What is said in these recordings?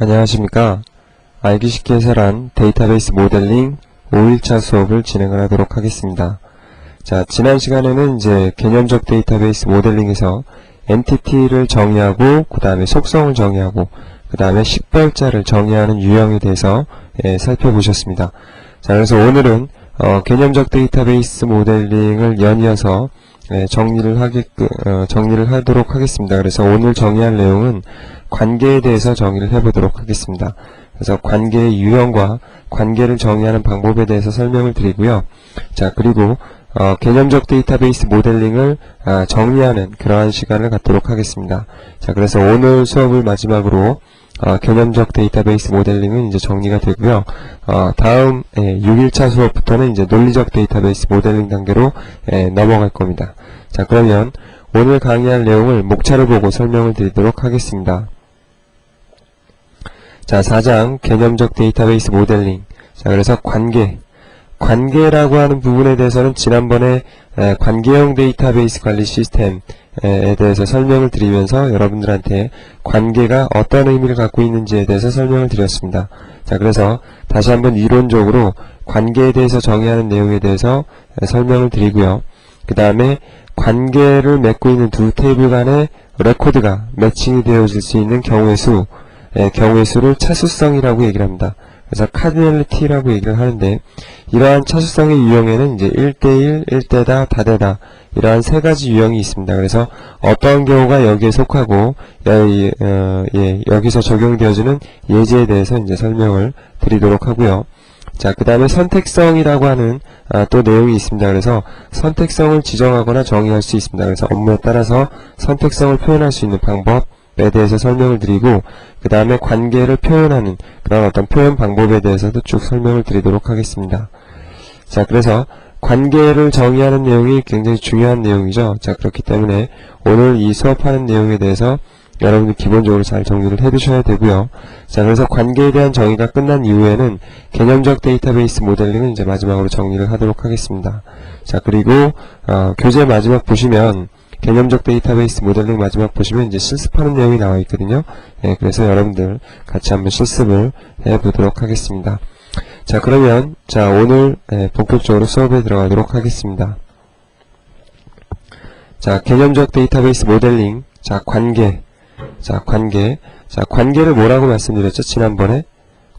안녕하십니까. 알기 쉽게 해설한 데이터베이스 모델링 5일차 수업을 진행을 하도록 하겠습니다. 자, 지난 시간에는 이제 개념적 데이터베이스 모델링에서 엔티티를 정의하고 그 다음에 속성을 정의하고 그 다음에 식별자를 정의하는 유형에 대해서 살펴보셨습니다. 자, 그래서 오늘은 개념적 데이터베이스 모델링을 연이어서 정리를 하도록 하겠습니다. 그래서 오늘 정의할 내용은 관계에 대해서 정의를 해보도록 하겠습니다. 그래서 관계의 유형과 관계를 정의하는 방법에 대해서 설명을 드리고요. 자, 그리고 개념적 데이터베이스 모델링을 정리하는 그러한 시간을 갖도록 하겠습니다. 자, 그래서 오늘 수업을 마지막으로 개념적 데이터베이스 모델링은 이제 정리가 되고요. 다음 6일차 수업부터는 이제 논리적 데이터베이스 모델링 단계로 넘어갈 겁니다. 자, 그러면 오늘 강의할 내용을 목차를 보고 설명을 드리도록 하겠습니다. 자, 4장 개념적 데이터베이스 모델링. 자, 그래서 관계라고 하는 부분에 대해서는 지난번에 관계형 데이터베이스 관리 시스템에 대해서 설명을 드리면서 여러분들한테 관계가 어떤 의미를 갖고 있는지에 대해서 설명을 드렸습니다. 자, 그래서 다시 한번 이론적으로 관계에 대해서 정의하는 내용에 대해서 설명을 드리고요. 그 다음에 관계를 맺고 있는 두 테이블 간의 레코드가 매칭이 되어질 수 있는 경우의 수를 차수성이라고 얘기를 합니다. 그래서 카디널리티라고 얘기를 하는데, 이러한 차수성의 유형에는 이제 1대1, 1대다, 다대다 이러한 세 가지 유형이 있습니다. 그래서 어떠한 경우가 여기에 속하고 여기서 적용되어지는 예제에 대해서 이제 설명을 드리도록 하고요. 자, 그 다음에 선택성이라고 하는 또 내용이 있습니다. 그래서 선택성을 지정하거나 정의할 수 있습니다. 그래서 업무에 따라서 선택성을 표현할 수 있는 방법에 대해서 설명을 드리고, 그 다음에 관계를 표현하는 그런 어떤 표현 방법에 대해서도 쭉 설명을 드리도록 하겠습니다. 자, 그래서 관계를 정의하는 내용이 굉장히 중요한 내용이죠. 자, 그렇기 때문에 오늘 이 수업하는 내용에 대해서 여러분들 기본적으로 잘 정리를 해두셔야 되고요. 자, 그래서 관계에 대한 정의가 끝난 이후에는 개념적 데이터베이스 모델링은 이제 마지막으로 정리를 하도록 하겠습니다. 자, 그리고 교재 마지막 보시면 개념적 데이터베이스 모델링 마지막 보시면 이제 실습하는 내용이 나와 있거든요. 그래서 여러분들 같이 한번 실습을 해보도록 하겠습니다. 자, 그러면 오늘 본격적으로 수업에 들어가도록 하겠습니다. 자, 개념적 데이터베이스 모델링. 자, 관계를 뭐라고 말씀드렸죠? 지난번에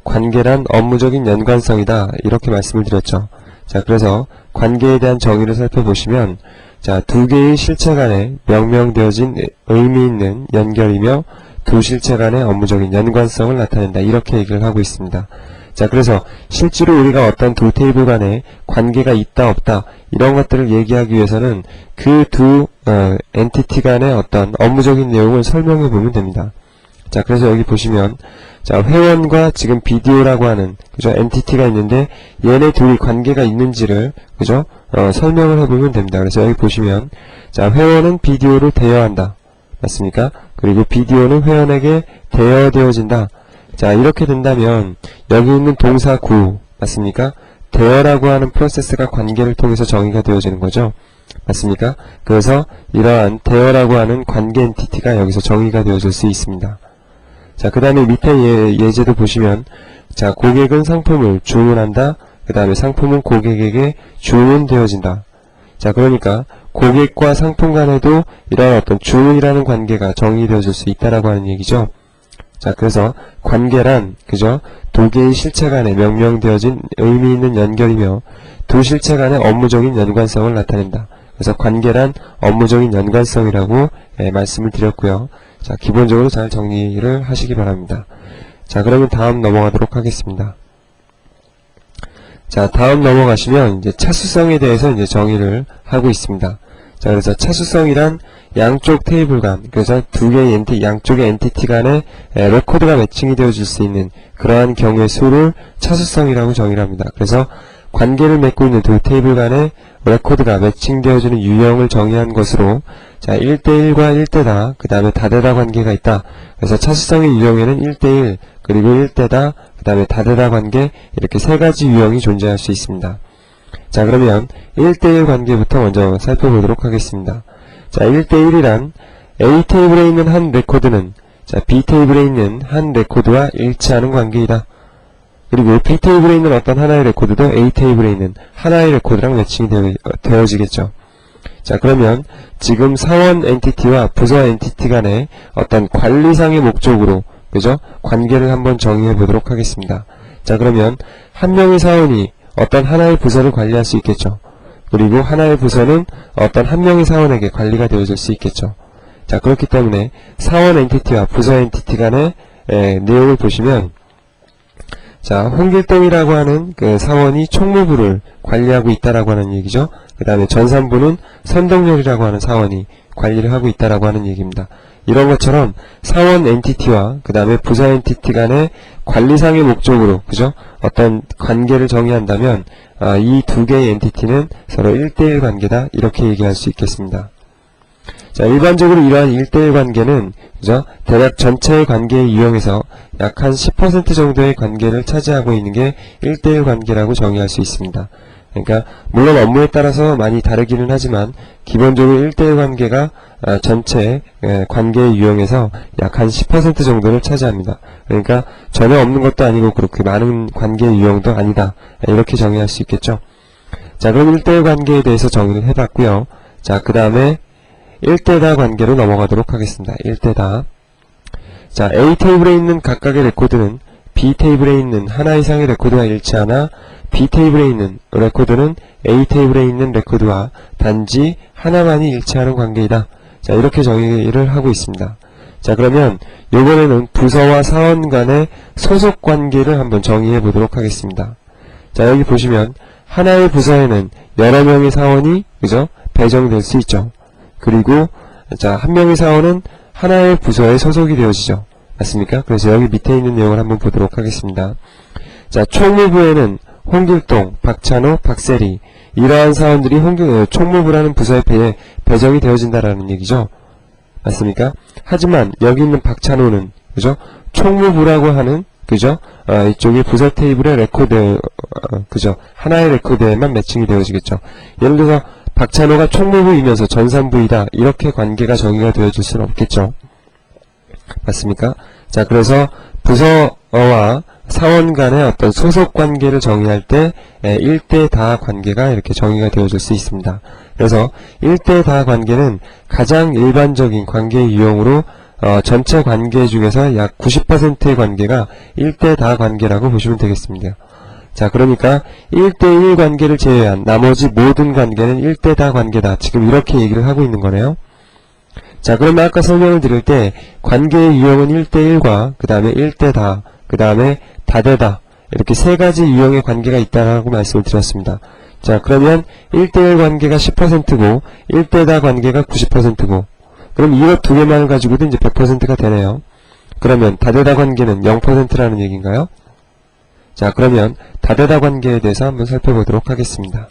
관계란 업무적인 연관성이다 이렇게 말씀을 드렸죠. 자, 그래서 관계에 대한 정의를 살펴보시면, 자, 두 개의 실체 간에 명명되어진 의미 있는 연결이며 두 실체 간의 업무적인 연관성을 나타낸다 이렇게 얘기를 하고 있습니다. 자, 그래서 실제로 우리가 어떤 두 테이블 간에 관계가 있다 없다 이런 것들을 얘기하기 위해서는 그 두 엔티티 간의 어떤 업무적인 내용을 설명해 보면 됩니다. 자, 그래서 여기 보시면 회원과 지금 비디오라고 하는 엔티티가 있는데 얘네 둘이 관계가 있는지를 설명을 해보면 됩니다. 그래서 여기 보시면 회원은 비디오를 대여한다. 맞습니까? 그리고 비디오는 회원에게 대여되어진다. 자, 이렇게 된다면 여기 있는 동사 구 맞습니까? 대여라고 하는 프로세스가 관계를 통해서 정의가 되어지는 거죠. 맞습니까? 그래서 이러한 대여라고 하는 관계 엔티티가 여기서 정의가 되어질 수 있습니다. 자, 그 다음에 밑에 예제도 보시면 고객은 상품을 주문한다. 그 다음에 상품은 고객에게 주문되어진다. 자, 그러니까 고객과 상품 간에도 이러한 어떤 주문이라는 관계가 정의되어질 수 있다라고 하는 얘기죠. 자, 그래서 관계란 두 개의 실체 간에 명명되어진 의미 있는 연결이며 두 실체 간의 업무적인 연관성을 나타낸다. 그래서 관계란 업무적인 연관성이라고 말씀을 드렸고요. 자, 기본적으로 잘 정리를 하시기 바랍니다. 자, 그러면 다음 넘어가도록 하겠습니다. 자, 다음 넘어가시면 이제 차수성에 대해서 이제 정의를 하고 있습니다. 자, 그래서 차수성이란 양쪽 테이블 간, 그래서 두 개의 양쪽의 엔티티 간에 레코드가 매칭이 되어질 수 있는 그러한 경우의 수를 차수성이라고 정의를 합니다. 그래서 관계를 맺고 있는 두 테이블 간에 레코드가 매칭되어지는 유형을 정의한 것으로 1대1과 1대다, 그 다음에 다대다 관계가 있다. 그래서 차수성의 유형에는 1대1, 그리고 1대다, 그 다음에 다대다 관계 이렇게 세 가지 유형이 존재할 수 있습니다. 자, 그러면 1대1 관계부터 먼저 살펴보도록 하겠습니다. 자, 1대1이란 A 테이블에 있는 한 레코드는 자, B 테이블에 있는 한 레코드와 일치하는 관계이다. 그리고 B 테이블에 있는 어떤 하나의 레코드도 A 테이블에 있는 하나의 레코드랑 매칭이 되어지겠죠. 자, 그러면 지금 사원 엔티티와 부서 엔티티 간의 어떤 관리상의 목적으로, 그죠? 관계를 한번 정의해 보도록 하겠습니다. 자, 그러면 한 명의 사원이 어떤 하나의 부서를 관리할 수 있겠죠. 그리고 하나의 부서는 어떤 한 명의 사원에게 관리가 되어질 수 있겠죠. 자, 그렇기 때문에 사원 엔티티와 부서 엔티티 간의 내용을 보시면, 자, 홍길동이라고 하는 그 사원이 총무부를 관리하고 있다라고 하는 얘기죠. 그 다음에 전산부는 선동열이라고 하는 사원이 관리를 하고 있다라고 하는 얘기입니다. 이런 것처럼 사원 엔티티와 그 다음에 부서 엔티티 간의 관리상의 목적으로, 그죠? 어떤 관계를 정의한다면 이 두 개의 엔티티는 서로 1대1 관계다, 이렇게 얘기할 수 있겠습니다. 자, 일반적으로 이러한 1대1 관계는, 그죠? 대략 전체의 관계에 이용해서 약 한 10% 정도의 관계를 차지하고 있는 게 1대1 관계라고 정의할 수 있습니다. 그러니까 물론 업무에 따라서 많이 다르기는 하지만 기본적으로 1대1 관계가 전체 관계에 유형에서 약 한 10% 정도를 차지합니다. 그러니까 전혀 없는 것도 아니고 그렇게 많은 관계의 유형도 아니다, 이렇게 정의할 수 있겠죠. 자, 그럼 1대1 관계에 대해서 정의를 해봤고요. 자, 그 다음에 1대다 관계로 넘어가도록 하겠습니다. 1대다. 자, A 테이블에 있는 각각의 레코드는 B 테이블에 있는 하나 이상의 레코드와 일치하나 B 테이블에 있는 레코드는 A 테이블에 있는 레코드와 단지 하나만이 일치하는 관계이다. 자, 이렇게 정의를 하고 있습니다. 자, 그러면 이번에는 부서와 사원 간의 소속 관계를 한번 정의해 보도록 하겠습니다. 자, 여기 보시면 하나의 부서에는 여러 명의 사원이, 그죠? 배정될 수 있죠. 그리고 자, 한 명의 사원은 하나의 부서에 소속이 되어지죠. 맞습니까? 그래서 여기 밑에 있는 내용을 한번 보도록 하겠습니다. 자, 총무부에는 홍길동, 박찬호, 박세리, 이러한 사원들이 총무부라는 부서에 배정이 되어진다라는 얘기죠. 맞습니까? 하지만 여기 있는 박찬호는, 그죠? 총무부라고 하는, 그죠? 이쪽에 부서 테이블의 레코드, 그죠? 하나의 레코드에만 매칭이 되어지겠죠. 예를 들어서 박찬호가 총무부이면서 전산부이다, 이렇게 관계가 정의가 되어질 수는 없겠죠. 맞습니까? 자, 그래서 부서와 사원 간의 어떤 소속 관계를 정의할 때 1대다 관계가 이렇게 정의가 되어질 수 있습니다. 그래서 1대다 관계는 가장 일반적인 관계의 유형으로 전체 관계 중에서 약 90%의 관계가 1대다 관계라고 보시면 되겠습니다. 자, 그러니까 1대1 관계를 제외한 나머지 모든 관계는 1대다 관계다, 지금 이렇게 얘기를 하고 있는 거네요. 자, 그러면 아까 설명을 드릴 때 관계의 유형은 1대1과 그 다음에 1대다, 그 다음에 다대다, 이렇게 세 가지 유형의 관계가 있다라고 말씀을 드렸습니다. 자, 그러면 1대1 관계가 10%고 1대다 관계가 90%고 그럼 이것 두 개만을 가지고도 이제 100%가 되네요. 그러면 다대다 관계는 0%라는 얘기인가요? 자, 그러면 다대다 관계에 대해서 한번 살펴보도록 하겠습니다.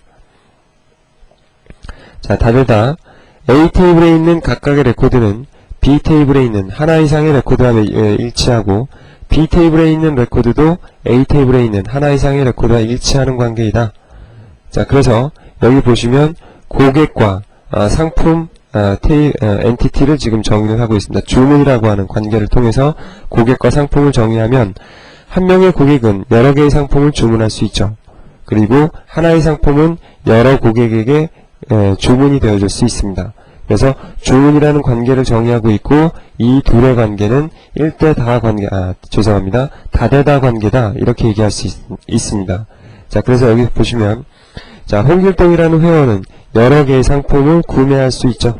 자, 다대다. A 테이블에 있는 각각의 레코드는 B 테이블에 있는 하나 이상의 레코드와 일치하고 B 테이블에 있는 레코드도 A 테이블에 있는 하나 이상의 레코드와 일치하는 관계이다. 자, 그래서 여기 보시면 고객과 상품 엔티티를 지금 정의를 하고 있습니다. 주문이라고 하는 관계를 통해서 고객과 상품을 정의하면 한 명의 고객은 여러 개의 상품을 주문할 수 있죠. 그리고 하나의 상품은 여러 고객에게 주문이 되어줄 수 있습니다. 그래서 주문이라는 관계를 정의하고 있고 이 둘의 관계는 1대다 관계, 죄송합니다. 다대다 관계다, 이렇게 얘기할 수 있습니다. 자, 그래서 여기 보시면 자, 홍길동이라는 회원은 여러 개의 상품을 구매할 수 있죠.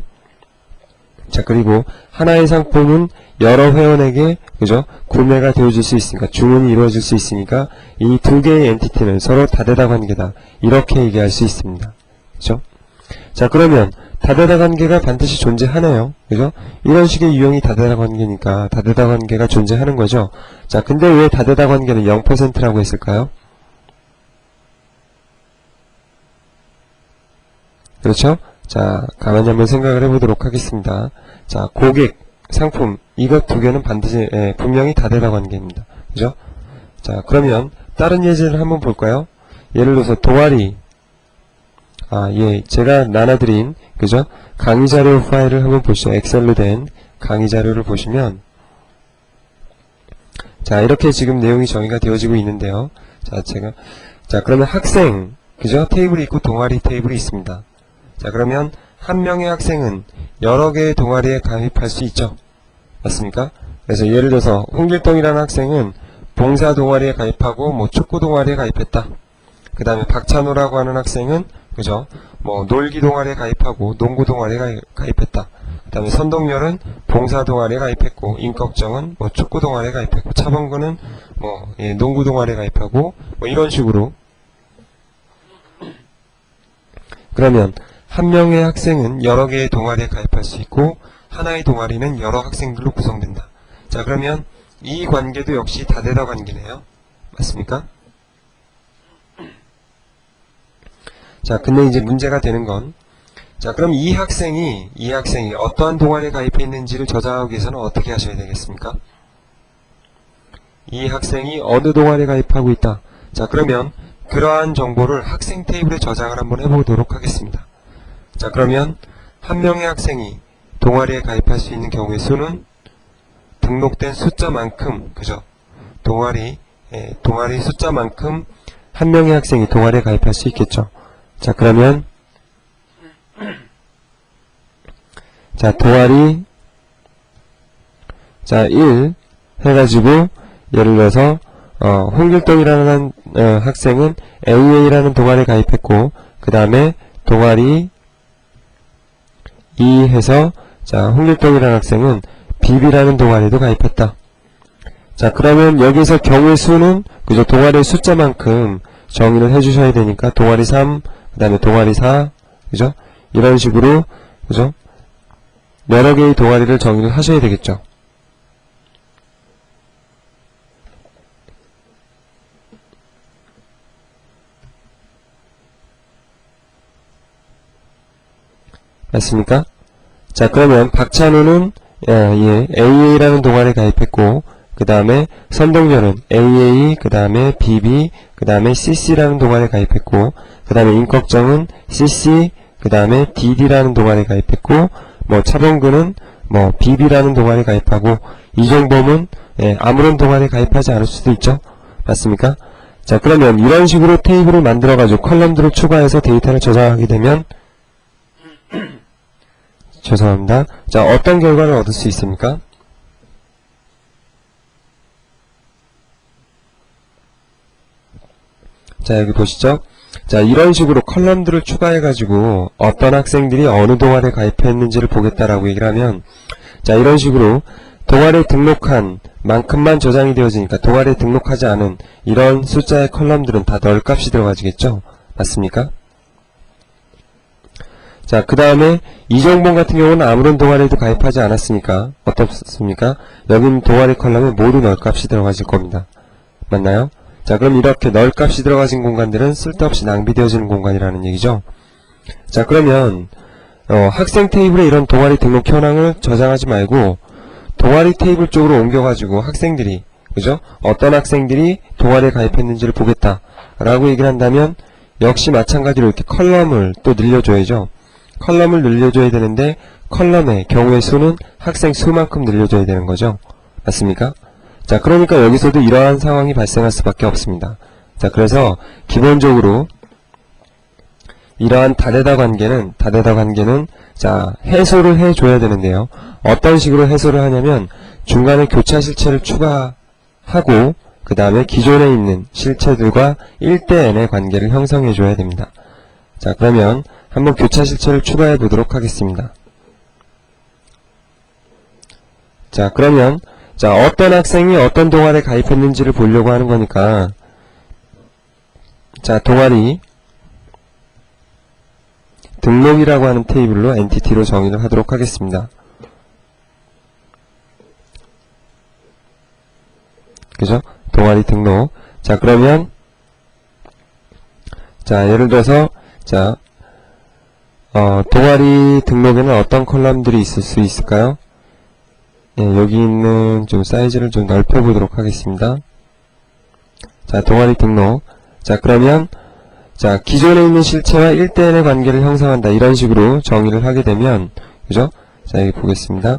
자, 그리고 하나의 상품은 여러 회원에게, 그죠? 구매가 되어질 수 있으니까, 주문이 이루어질 수 있으니까 이 두 개의 엔티티는 서로 다대다 관계다, 이렇게 얘기할 수 있습니다. 그죠? 자, 그러면 다대다 관계가 반드시 존재하네요. 그죠? 이런 식의 유형이 다대다 관계니까 다대다 관계가 존재하는 거죠. 자, 근데 왜 다대다 관계는 0%라고 했을까요? 그렇죠? 자, 가만히 한번 생각을 해보도록 하겠습니다. 자, 고객, 상품, 이것 두 개는 반드시 분명히 다대다 관계입니다. 그죠? 자, 그러면 다른 예제를 한번 볼까요? 예를 들어서 동아리, 예, 제가 나눠드린, 그죠? 강의 자료 파일을 한번 보시죠. 엑셀로 된 강의 자료를 보시면, 자, 이렇게 지금 내용이 정의가 되어지고 있는데요. 자, 그러면 학생, 그죠? 테이블이 있고 동아리 테이블이 있습니다. 자, 그러면 한 명의 학생은 여러 개의 동아리에 가입할 수 있죠. 맞습니까? 그래서 예를 들어서 홍길동이라는 학생은 봉사 동아리에 가입하고 뭐 축구 동아리에 가입했다. 그 다음에 박찬호라고 하는 학생은 그죠? 뭐 놀기 동아리에 가입하고 농구 동아리에 가입했다. 그 다음에 선동열은 봉사 동아리에 가입했고, 임꺽정은 뭐 축구 동아리에 가입했고, 차범근은 뭐 농구 동아리에 가입하고, 뭐 이런 식으로. 그러면 한 명의 학생은 여러 개의 동아리에 가입할 수 있고, 하나의 동아리는 여러 학생들로 구성된다. 자, 그러면 이 관계도 역시 다대다 관계네요. 맞습니까? 자, 근데 이제 문제가 되는 건, 자, 그럼 이 학생이 어떠한 동아리에 가입해 있는지를 저장하기 위해서는 어떻게 하셔야 되겠습니까? 이 학생이 어느 동아리에 가입하고 있다. 자, 그러면 그러한 정보를 학생 테이블에 저장을 한번 해보도록 하겠습니다. 자, 그러면 한 명의 학생이 동아리에 가입할 수 있는 경우의 수는 등록된 숫자만큼, 그죠? 동아리 숫자만큼 한 명의 학생이 동아리에 가입할 수 있겠죠. 자, 그러면 자, 동아리 1 해가지고 예를 들어서 홍길동이라는 학생은 AA라는 동아리에 가입했고, 그 다음에 동아리 2 해서 자, 홍길동이라는 학생은 BB라는 동아리도 가입했다. 자, 그러면 여기서 경우의 수는 그죠? 동아리의 숫자만큼 정의를 해주셔야 되니까 동아리 3, 그 다음에 동아리 4, 그죠? 이런 식으로 그죠? 여러 개의 동아리를 정의를 하셔야 되겠죠. 맞습니까? 자, 그러면 박찬호는 AA라는 동아리에 가입했고, 그 다음에 선동열은 AA, 그 다음에 BB, 그 다음에 CC라는 동아리에 가입했고, 그 다음에 임꺽정은 CC, 그 다음에 DD라는 동아리에 가입했고, 뭐 차범근은 뭐 BB라는 동아리에 가입하고, 이종범은 아무런 동아리에 가입하지 않을 수도 있죠. 맞습니까? 자, 그러면 이런 식으로 테이블을 만들어가지고 컬럼들을 추가해서 데이터를 저장하게 되면 죄송합니다. 자, 어떤 결과를 얻을 수 있습니까? 자, 여기 보시죠. 자, 이런 식으로 컬럼들을 추가해가지고 어떤 학생들이 어느 동아리에 가입했는지를 보겠다라고 얘기를 하면, 자, 이런 식으로 동아리에 등록한 만큼만 저장이 되어지니까 동아리에 등록하지 않은 이런 숫자의 컬럼들은 다 널 값이 들어가지겠죠? 맞습니까? 자, 그 다음에 이종범 같은 경우는 아무런 동아리에도 가입하지 않았으니까 어떻습니까? 여기 있는 동아리 컬럼에 모두 널 값이 들어가질 겁니다. 맞나요? 자, 그럼 이렇게 널 값이 들어가진 공간들은 쓸데없이 낭비되어지는 공간이라는 얘기죠. 자, 그러면 학생 테이블에 이런 동아리 등록 현황을 저장하지 말고 동아리 테이블 쪽으로 옮겨가지고 학생들이, 그죠? 어떤 학생들이 동아리에 가입했는지를 보겠다 라고 얘기를 한다면 역시 마찬가지로 이렇게 컬럼을 또 늘려줘야죠. 컬럼을 늘려줘야 되는데 컬럼의 경우의 수는 학생 수만큼 늘려줘야 되는 거죠. 맞습니까? 자, 그러니까 여기서도 이러한 상황이 발생할 수밖에 없습니다. 자, 그래서 기본적으로 이러한 다대다 관계는 자, 해소를 해줘야 되는데요. 어떤 식으로 해소를 하냐면 중간에 교차 실체를 추가하고 그 다음에 기존에 있는 실체들과 1대 n의 관계를 형성해줘야 됩니다. 자, 그러면 한번 교차 실체를 추가해 보도록 하겠습니다. 자, 그러면 자, 어떤 학생이 어떤 동아리에 가입했는지를 보려고 하는 거니까 자, 동아리 등록이라고 하는 테이블로 엔티티로 정의를 하도록 하겠습니다. 그죠? 동아리 등록. 자, 그러면 자, 예를 들어서 자, 동아리 등록에는 어떤 컬럼들이 있을 수 있을까요? 여기 있는 좀 사이즈를 좀 넓혀 보도록 하겠습니다. 자, 동아리 등록. 자, 그러면 자, 기존에 있는 실체와 1대1의 관계를 형성한다. 이런 식으로 정의를 하게 되면, 그죠? 자, 여기 보겠습니다.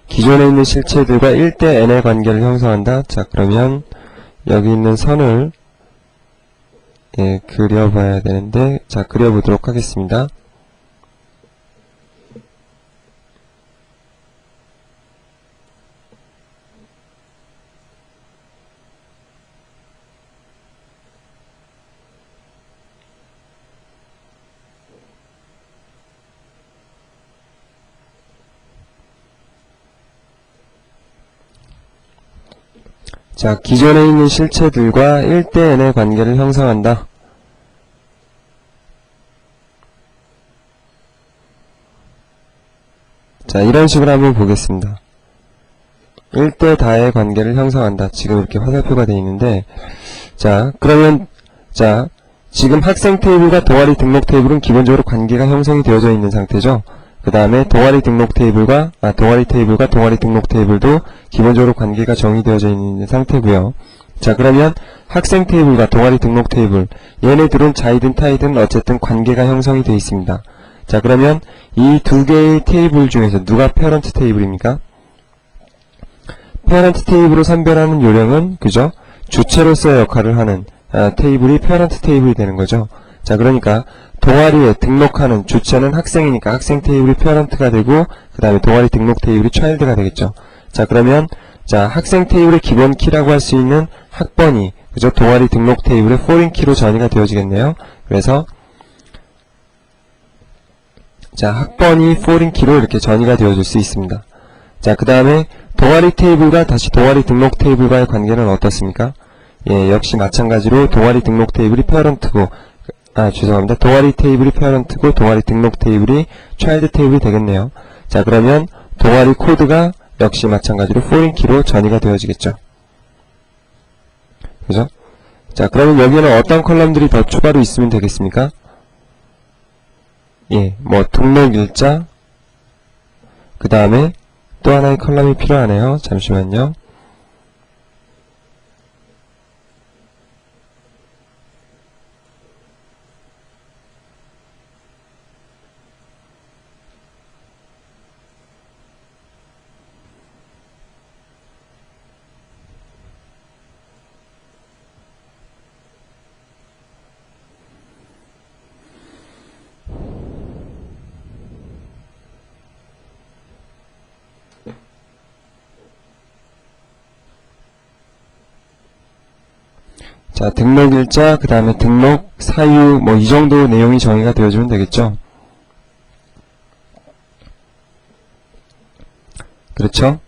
기존에 있는 실체들과 1대 n의 관계를 형성한다. 자, 그러면 여기 있는 선을 그려봐야 되는데, 자, 그려보도록 하겠습니다. 자, 기존에 있는 실체들과 1대 n의 관계를 형성한다. 자, 이런 식으로 한번 보겠습니다. 1대 다의 관계를 형성한다. 지금 이렇게 화살표가 되어 있는데, 자, 그러면, 자, 지금 학생 테이블과 동아리 등록 테이블은 기본적으로 관계가 형성이 되어져 있는 상태죠. 그 다음에 동아리 등록 테이블과, 동아리 테이블과 동아리 등록 테이블도 기본적으로 관계가 정의되어져 있는 상태고요. 자, 그러면 학생 테이블과 동아리 등록 테이블, 얘네들은 자이든 타이든 어쨌든 관계가 형성이 되어 있습니다. 자, 그러면 이 두 개의 테이블 중에서 누가 페어런트 테이블입니까? 페어런트 테이블을 선별하는 요령은, 그죠? 주체로서의 역할을 하는 테이블이 페어런트 테이블이 되는 거죠. 자, 그러니까 동아리에 등록하는 주체는 학생이니까 학생 테이블이 페어런트가 되고, 그 다음에 동아리 등록 테이블이 차일드가 되겠죠. 자, 그러면 자, 학생 테이블의 기본 키라고 할 수 있는 학번이, 그죠? 동아리 등록 테이블의 포린 키로 전이가 되어지겠네요. 그래서 자, 학번이 포린 키로 이렇게 전이가 되어질 수 있습니다. 자, 그 다음에 동아리 테이블과 다시 동아리 등록 테이블과의 관계는 어떻습니까? 역시 마찬가지로 동아리 등록 테이블이 페어런트고, 죄송합니다. 동아리 테이블이 페어런트고 동아리 등록 테이블이 차일드 테이블이 되겠네요. 자, 그러면 동아리 코드가 역시 마찬가지로 포린 키로 전이가 되어지겠죠. 그죠? 자, 그러면 여기에는 어떤 컬럼들이 더 추가로 있으면 되겠습니까? 뭐 등록일자, 그 다음에 또 하나의 컬럼이 필요하네요. 잠시만요. 자, 등록일자, 그 다음에 등록 사유, 뭐 이 정도 내용이 정의가 되어주면 되겠죠. 그렇죠?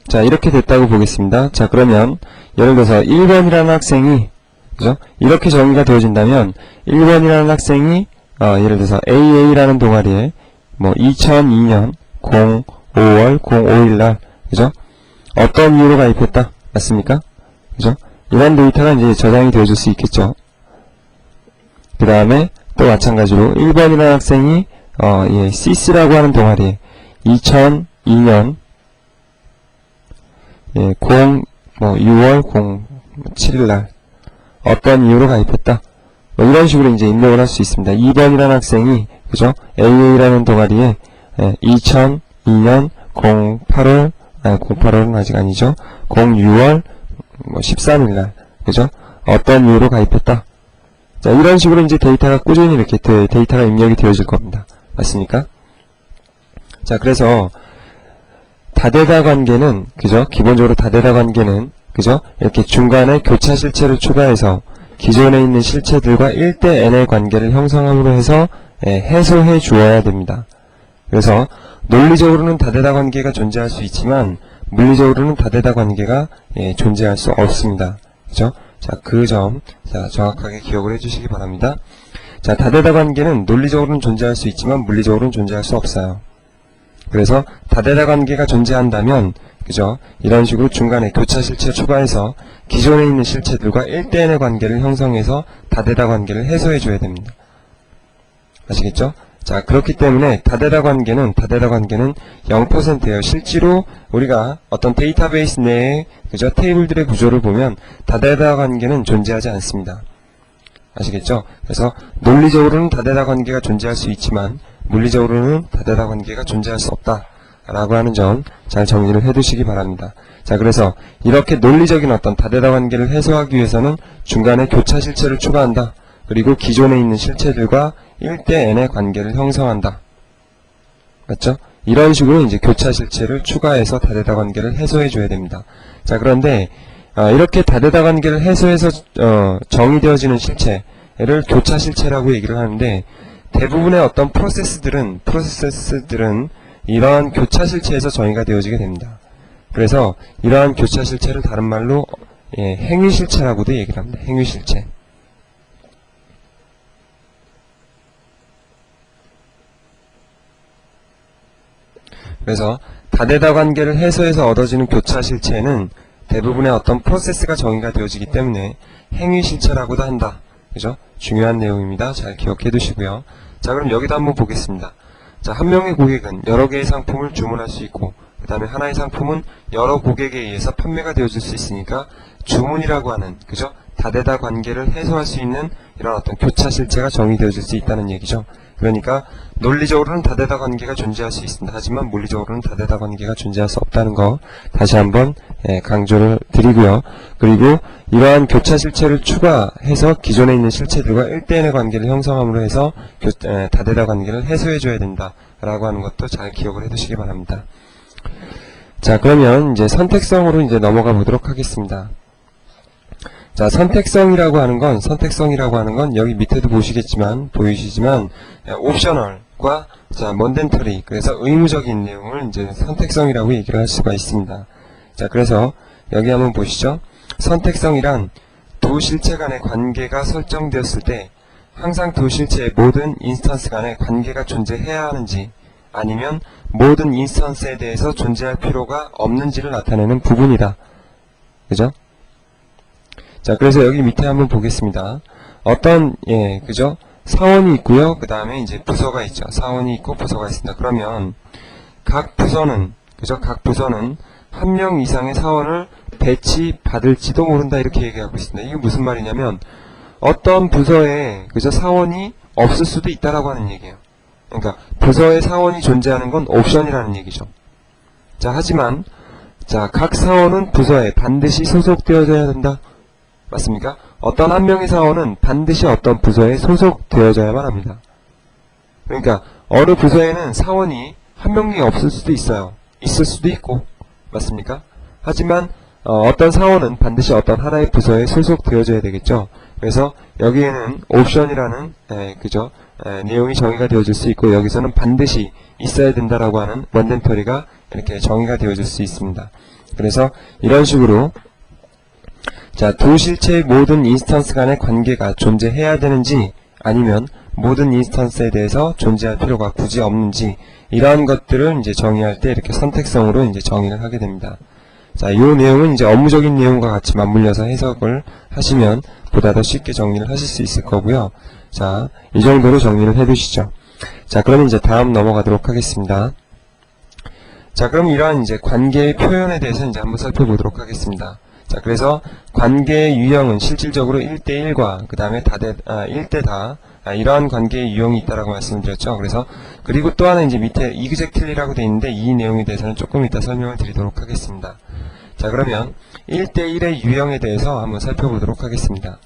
자, 이렇게 됐다고 보겠습니다. 자, 그러면 예를 들어서 1번이라는 학생이, 그죠? 이렇게 정의가 되어진다면 1번이라는 학생이 예를 들어서 AA라는 동아리에 뭐 2002년 5월 05일날, 그죠? 어떤 이유로 가입했다? 맞습니까? 그죠? 이런 데이터가 이제 저장이 되어줄 수 있겠죠. 그 다음에 또 마찬가지로 1번이라는 학생이 CC라고 하는 동아리에 2002년 6월 07일날 어떤 이유로 가입했다? 뭐 이런 식으로 이제 입력을 할 수 있습니다. 2번이라는 학생이, 그죠? AA라는 동아리에 2002년 08월은 아직 아니죠. 06월 13일날, 그죠? 어떤 이유로 가입했다? 자, 이런 식으로 이제 데이터가 꾸준히 이렇게 데이터가 입력이 되어질 겁니다. 맞습니까? 자, 그래서 다대다 관계는, 그죠? 기본적으로 다대다 관계는, 그죠? 이렇게 중간에 교차 실체를 추가해서 기존에 있는 실체들과 1대 n의 관계를 형성함으로 해서 해소해 주어야 됩니다. 그래서 논리적으로는 다대다 관계가 존재할 수 있지만 물리적으로는 다대다 관계가 존재할 수 없습니다. 그죠? 자, 그 점 정확하게 기억을 해주시기 바랍니다. 자, 다대다 관계는 논리적으로는 존재할 수 있지만 물리적으로는 존재할 수 없어요. 그래서 다대다 관계가 존재한다면, 그죠? 이런 식으로 중간에 교차 실체 추가해서 기존에 있는 실체들과 1대 n의 관계를 형성해서 다대다 관계를 해소해 줘야 됩니다. 아시겠죠? 자, 그렇기 때문에 다대다 관계는 0%예요. 실제로 우리가 어떤 데이터베이스 내에, 그죠? 테이블들의 구조를 보면 다대다 관계는 존재하지 않습니다. 아시겠죠? 그래서 논리적으로는 다대다 관계가 존재할 수 있지만 물리적으로는 다대다 관계가 존재할 수 없다 라고 하는 점 잘 정리를 해두시기 바랍니다. 자, 그래서 이렇게 논리적인 어떤 다대다 관계를 해소하기 위해서는 중간에 교차 실체를 추가한다. 그리고 기존에 있는 실체들과 1대 n의 관계를 형성한다. 맞죠? 이런 식으로 이제 교차 실체를 추가해서 다대다 관계를 해소해 줘야 됩니다. 자, 그런데 이렇게 다대다 관계를 해소해서 정의되어지는 실체를 교차 실체라고 얘기를 하는데, 대부분의 어떤 프로세스들은 이러한 교차 실체에서 정의가 되어지게 됩니다. 그래서 이러한 교차 실체를 다른 말로 행위 실체라고도 얘기를 합니다. 행위 실체. 그래서 다대다 관계를 해소해서 얻어지는 교차 실체는 대부분의 어떤 프로세스가 정의가 되어지기 때문에 행위 실체라고도 한다. 그죠? 중요한 내용입니다. 잘 기억해 두시고요. 자, 그럼 여기도 한번 보겠습니다. 자, 한 명의 고객은 여러 개의 상품을 주문할 수 있고, 그 다음에 하나의 상품은 여러 고객에 의해서 판매가 되어질 수 있으니까 주문이라고 하는, 그죠? 다대다 관계를 해소할 수 있는 이런 어떤 교차 실체가 정의되어질 수 있다는 얘기죠. 그러니까 논리적으로는 다대다 관계가 존재할 수 있습니다. 하지만 물리적으로는 다대다 관계가 존재할 수 없다는 거 다시 한번 강조를 드리고요. 그리고 이러한 교차 실체를 추가해서 기존에 있는 실체들과 1대1의 관계를 형성함으로 해서 다대다 관계를 해소해줘야 된다라고 하는 것도 잘 기억을 해두시기 바랍니다. 자, 그러면 이제 선택성으로 이제 넘어가 보도록 하겠습니다. 자, 선택성이라고 하는 건 여기 밑에도 보이시지만 옵셔널과 자, 먼덴터리, 그래서 의무적인 내용을 이제 선택성이라고 얘기를 할 수가 있습니다. 자, 그래서 여기 한번 보시죠. 선택성이란 두 실체 간의 관계가 설정되었을 때 항상 두 실체의 모든 인스턴스 간의 관계가 존재해야 하는지, 아니면 모든 인스턴스에 대해서 존재할 필요가 없는지를 나타내는 부분이다. 그죠? 자, 그래서 여기 밑에 한번 보겠습니다. 어떤, 그죠? 사원이 있고요. 그 다음에 이제 부서가 있죠. 사원이 있고 부서가 있습니다. 그러면 각 부서는, 그죠? 각 부서는 한 명 이상의 사원을 배치받을지도 모른다, 이렇게 얘기하고 있습니다. 이게 무슨 말이냐면 어떤 부서에, 그죠? 사원이 없을 수도 있다라고 하는 얘기예요. 그러니까 부서에 사원이 존재하는 건 옵션이라는 얘기죠. 자, 하지만 자, 각 사원은 부서에 반드시 소속되어져야 된다. 맞습니까? 어떤 한 명의 사원은 반드시 어떤 부서에 소속되어져야만 합니다. 그러니까 어느 부서에는 사원이 한 명이 없을 수도 있어요. 있을 수도 있고, 맞습니까? 하지만 어떤 사원은 반드시 어떤 하나의 부서에 소속되어져야 되겠죠. 그래서 여기에는 옵션이라는 그죠? 내용이 정의가 되어질 수 있고, 여기서는 반드시 있어야 된다라고 하는 먼덴터리가 이렇게 정의가 되어질 수 있습니다. 그래서 이런 식으로 자, 두 실체의 모든 인스턴스 간의 관계가 존재해야 되는지, 아니면 모든 인스턴스에 대해서 존재할 필요가 굳이 없는지, 이러한 것들을 이제 정의할 때 이렇게 선택성으로 이제 정의를 하게 됩니다. 자, 이 내용은 이제 업무적인 내용과 같이 맞물려서 해석을 하시면 보다 더 쉽게 정리를 하실 수 있을 거고요. 자, 이 정도로 정리를 해 두시죠. 자, 그러면 이제 다음 넘어가도록 하겠습니다. 자, 그럼 이러한 이제 관계의 표현에 대해서 이제 한번 살펴보도록 하겠습니다. 자, 그래서 관계의 유형은 실질적으로 1대1과 그 다음에 1대다, 이러한 관계의 유형이 있다라고 말씀을 드렸죠. 그래서 그리고 또 하나 이제 밑에 이그젝틀리라고 되어 있는데, 이 내용에 대해서는 조금 이따 설명을 드리도록 하겠습니다. 자, 그러면 1대1의 유형에 대해서 한번 살펴보도록 하겠습니다.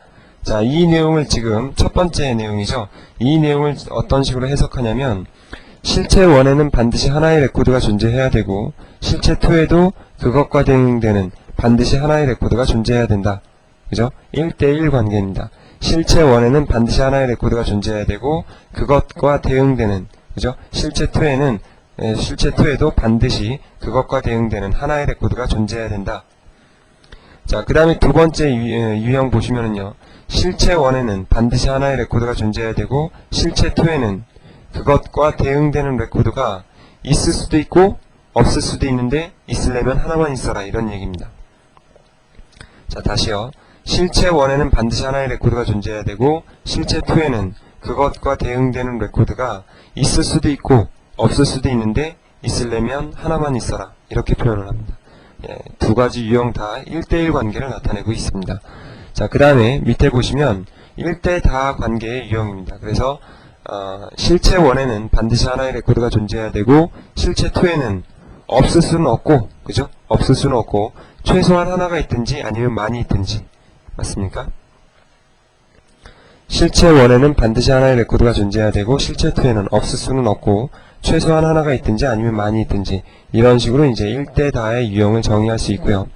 자, 이 내용을 지금 첫 번째 내용이죠. 이 내용을 어떤 식으로 해석하냐면, 실체 1에는 반드시 하나의 레코드가 존재해야 되고, 실체 2에도 그것과 대응되는 반드시 하나의 레코드가 존재해야 된다. 그죠? 1대1 관계입니다. 실체 1에는 반드시 하나의 레코드가 존재해야 되고, 그것과 대응되는, 그죠? 실체 2에도 반드시 그것과 대응되는 하나의 레코드가 존재해야 된다. 자, 그 다음에 두 번째 유형 보시면은요, 실체 1에는 반드시 하나의 레코드가 존재해야 되고, 실체 2에는 그것과 대응되는 레코드가 있을 수도 있고 없을 수도 있는데, 있으려면 하나만 있어라, 이런 얘기입니다. 자, 다시요. 실체 1에는 반드시 하나의 레코드가 존재해야 되고, 실체 2에는 그것과 대응되는 레코드가 있을 수도 있고 없을 수도 있는데, 있으려면 하나만 있어라, 이렇게 표현을 합니다. 두 가지 유형 다 1대1 관계를 나타내고 있습니다. 자, 그 다음에 밑에 보시면 1대 다 관계의 유형입니다. 그래서 실체 1에는 반드시 하나의 레코드가 존재해야 되고 실체 2에는 없을 수는 없고, 그죠? 없을 수는 없고 최소한 하나가 있든지 아니면 많이 있든지. 맞습니까? 실체 1에는 반드시 하나의 레코드가 존재해야 되고 실체 2에는 없을 수는 없고 최소한 하나가 있든지 아니면 많이 있든지, 이런 식으로 이제 1대 다의 유형을 정의할 수 있고요.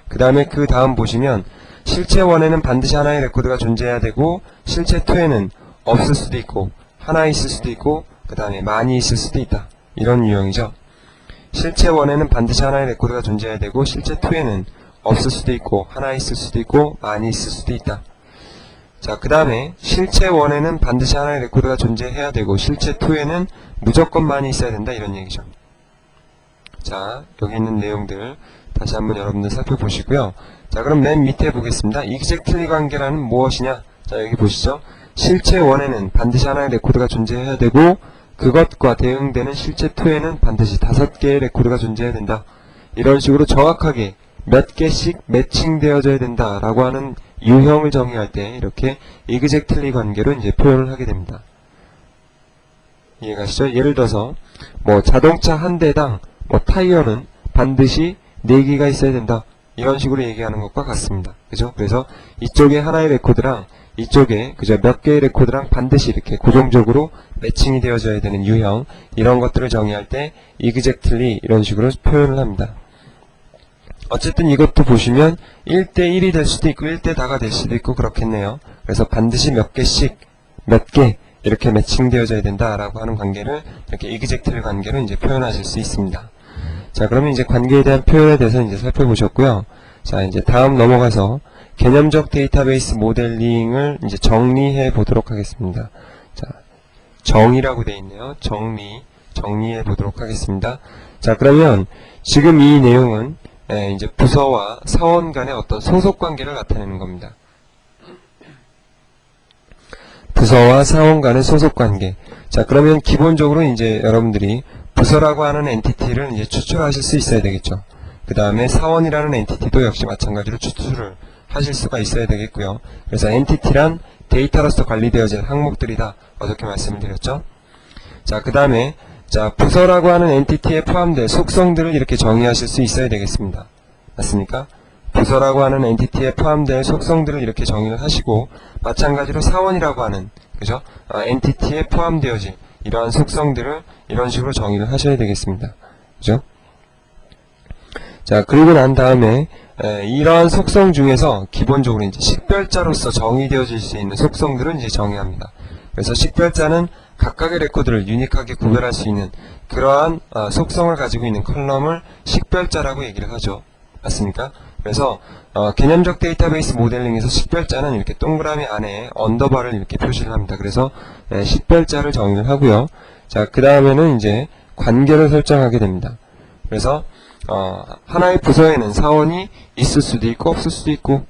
그 다음에 그 다음 보시면 실체 1에는 반드시 하나의 레코드가 존재해야 되고 실체 2에는 없을 수도 있고 하나 있을 수도 있고 그 다음에 많이 있을 수도 있다. 이런 유형이죠. 실체 1에는 반드시 하나의 레코드가 존재해야 되고 실체 2에는 없을 수도 있고 하나 있을 수도 있고 많이 있을 수도 있다. 자, 그 다음에 실체 1에는 반드시 하나의 레코드가 존재해야 되고 실체 2에는 무조건 많이 있어야 된다, 이런 얘기죠. 자, 여기 있는 내용들 다시 한번 여러분들 살펴보시고요. 자, 그럼 맨 밑에 보겠습니다. exactly 관계라는 무엇이냐? 자, 여기 보시죠. 실체 1에는 반드시 하나의 레코드가 존재해야 되고 그것과 대응되는 실체 2에는 반드시 5개의 레코드가 존재해야 된다. 이런 식으로 정확하게 몇 개씩 매칭되어져야 된다라고 하는 유형을 정의할 때 이렇게 exactly 관계로 이제 표현을 하게 됩니다. 이해가시죠? 예를 들어서 뭐 자동차 한 대당 뭐 타이어는 반드시 4개가 있어야 된다. 이런 식으로 얘기하는 것과 같습니다. 그죠? 그래서 이쪽에 하나의 레코드랑 이쪽에 그죠? 몇 개의 레코드랑 반드시 이렇게 고정적으로 매칭이 되어져야 되는 유형, 이런 것들을 정의할 때 exactly 이런 식으로 표현을 합니다. 어쨌든 이것도 보시면 1대1이 될 수도 있고 1대4가 될 수도 있고 그렇겠네요. 그래서 반드시 몇 개씩 몇 개 이렇게 매칭되어져야 된다라고 하는 관계를 이렇게 exactly 관계로 이제 표현하실 수 있습니다. 자, 그러면 이제 관계에 대한 표현에 대해서 이제 살펴보셨고요. 자, 이제 다음 넘어가서 개념적 데이터베이스 모델링을 이제 정리해 보도록 하겠습니다. 자, 정의라고 되어 있네요. 정리해 보도록 하겠습니다. 자, 그러면 지금 이 내용은 이제 부서와 사원 간의 어떤 소속 관계를 나타내는 겁니다. 부서와 사원 간의 소속 관계. 자, 그러면 기본적으로 이제 여러분들이 부서라고 하는 엔티티를 이제 추출하실 수 있어야 되겠죠. 그 다음에 사원이라는 엔티티도 역시 마찬가지로 추출을 하실 수가 있어야 되겠고요. 그래서 엔티티란 데이터로서 관리되어진 항목들이다. 어떻게 말씀을 드렸죠? 자, 그 다음에 자, 부서라고 하는 엔티티에 포함될 속성들을 이렇게 정의하실 수 있어야 되겠습니다. 맞습니까? 부서라고 하는 엔티티에 포함될 속성들을 이렇게 정의를 하시고, 마찬가지로 사원이라고 하는, 그죠? 엔티티에 포함되어질 이러한 속성들을 이런 식으로 정의를 하셔야 되겠습니다. 그죠? 자, 그리고 난 다음에, 이러한 속성 중에서 기본적으로 이제 식별자로서 정의되어질 수 있는 속성들은 이제 정의합니다. 그래서 식별자는 각각의 레코드를 유니크하게 구별할 수 있는 그러한 속성을 가지고 있는 컬럼을 식별자라고 얘기를 하죠. 맞습니까? 그래서 개념적 데이터베이스 모델링에서 식별자는 이렇게 동그라미 안에 언더바를 이렇게 표시를 합니다. 그래서 식별자를 정의를 하고요. 자, 그 다음에는 이제 관계를 설정하게 됩니다. 그래서 하나의 부서에는 사원이 있을 수도 있고 없을 수도 있고,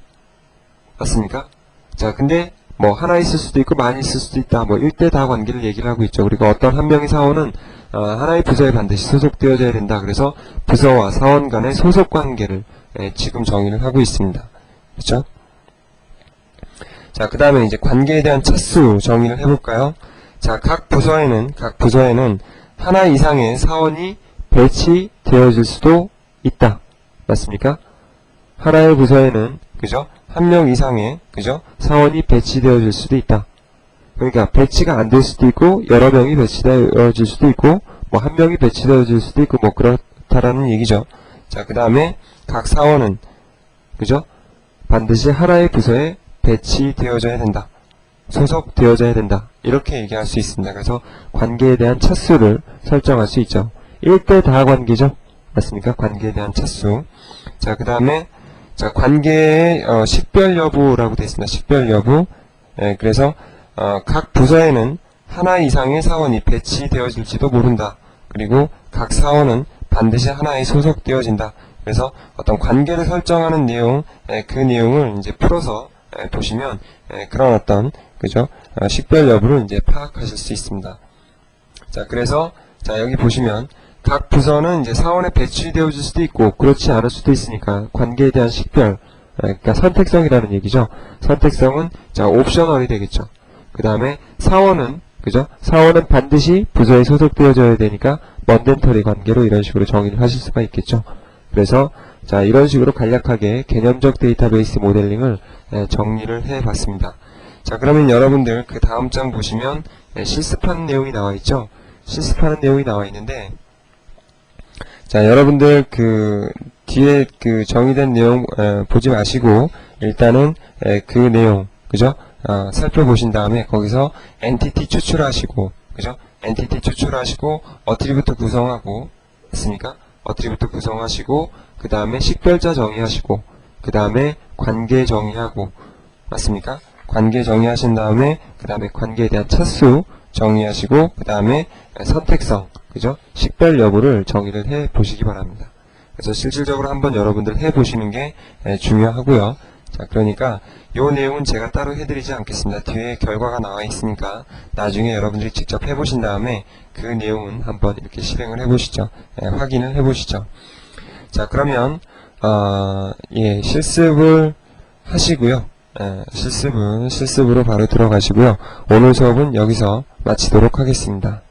맞습니까? 자, 근데 뭐 하나 있을 수도 있고 많이 있을 수도 있다. 뭐 1대4 관계를 얘기를 하고 있죠. 그리고 어떤 한 명의 사원은 하나의 부서에 반드시 소속되어져야 된다. 그래서 부서와 사원 간의 소속 관계를 지금 정의를 하고 있습니다. 그렇죠? 자, 그 다음에 이제 관계에 대한 차수 정의를 해볼까요? 자, 각 부서에는 하나 이상의 사원이 배치되어질 수도 있다. 맞습니까? 하나의 부서에는, 그죠? 한 명 이상의, 그죠? 사원이 배치되어질 수도 있다. 그러니까 배치가 안 될 수도 있고 여러 명이 배치되어질 수도 있고 뭐 한 명이 배치되어질 수도 있고 뭐 그렇다라는 얘기죠. 자, 그 다음에 각 사원은, 그죠? 반드시 하나의 부서에 배치되어져야 된다. 소속되어져야 된다. 이렇게 얘기할 수 있습니다. 그래서 관계에 대한 차수를 설정할 수 있죠. 1대4 관계죠. 맞습니까? 관계에 대한 차수. 자, 그 다음에 자, 관계의 식별 여부라고 되어 있습니다. 식별 여부. 그래서 각 부서에는 하나 이상의 사원이 배치되어질지도 모른다. 그리고 각 사원은 반드시 하나에 소속되어진다. 그래서 어떤 관계를 설정하는 내용, 그 내용을 이제 풀어서 보시면 그런 어떤, 그죠? 식별 여부를 이제 파악하실 수 있습니다. 자, 그래서 자, 여기 보시면 각 부서는 이제 사원에 배치되어질 수도 있고 그렇지 않을 수도 있으니까 관계에 대한 식별, 그러니까 선택성이라는 얘기죠. 선택성은 자, 옵셔널이 되겠죠. 그 다음에 사원은, 그죠? 사원은 반드시 부서에 소속되어져야 되니까 먼덴터리 관계로 이런 식으로 정의를 하실 수가 있겠죠. 그래서 자, 이런 식으로 간략하게 개념적 데이터베이스 모델링을 정리를 해봤습니다. 자, 그러면 여러분들 그 다음 장 보시면 실습하는 내용이 나와 있죠. 실습하는 내용이 나와 있는데, 자, 여러분들 그 뒤에 그 정의된 내용 보지 마시고 일단은 그 내용, 그죠? 살펴보신 다음에 거기서 엔티티 추출하시고, 그죠? 엔티티 추출하시고 어트리뷰트 구성하고, 맞습니까? 어트리뷰트 구성하시고, 그 다음에 식별자 정의하시고, 그 다음에 관계 정의하고, 맞습니까? 관계 정의하신 다음에 그 다음에 관계에 대한 차수 정의하시고, 그 다음에 선택성, 그죠? 식별 여부를 정의를 해 보시기 바랍니다. 그래서 실질적으로 한번 여러분들 해 보시는 게 중요하고요. 자, 그러니까 요 내용은 제가 따로 해드리지 않겠습니다. 뒤에 결과가 나와 있으니까 나중에 여러분들이 직접 해보신 다음에 그 내용은 한번 이렇게 실행을 해보시죠. 확인을 해보시죠. 자, 그러면 실습을 하시고요. 실습으로 바로 들어가시고요. 오늘 수업은 여기서 마치도록 하겠습니다.